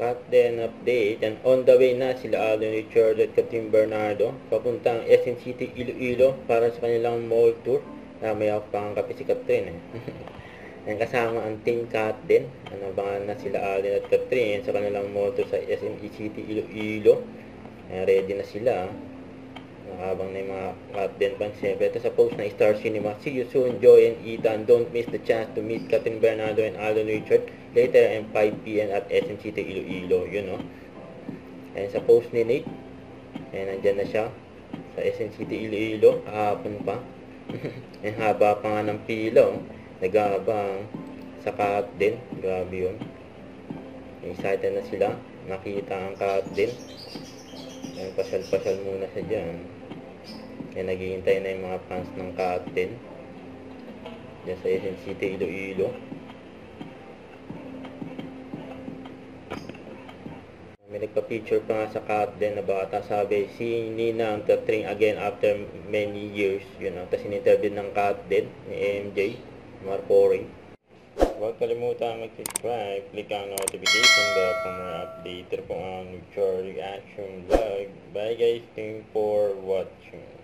Cut then update, and on the way na sila Alden Richard at Catherine Bernardo papuntang SM City, Iloilo para sa kanilang mall tour. May ako pang kape si Catherine and kasama ang team Cut din. Abangan na sila Alden at Catherine sa kanilang mall tour sa SM City, Iloilo. Ready na sila. Nakabang na yung mga Cut din pa. Siyempre, ito sa post ng Star Cinema. See you soon, Joy and Ethan. Don't miss the chance to meet Catherine Bernardo and Alden Richard later at 5 p.m. at SM City, Iloilo. Yun, no? And sa post ni Nate, nandyan na siya sa SM City, Iloilo. Kahapon pa. And haba pa nga ng pila, oh. Nag-aabang sa Cut din. Grabe yun. Excited na sila. Nakita ang Cut din. And pasyal-pasyal muna siya dyan. Kaya naghihintay na yung mga fans ng Cut din dyan sa SM City, Iloilo. May nagpa-picture pa nga sa Cut din na bata. Sabi, si Nina ang Catherine again after many years. You know, tapos in-interview ng Cut din ni MJ Marpori. Huwag kalimutan mag-subscribe, click ang notification bell for more update po ang Richard Reaction Vlog. Bye guys, thank you for watching.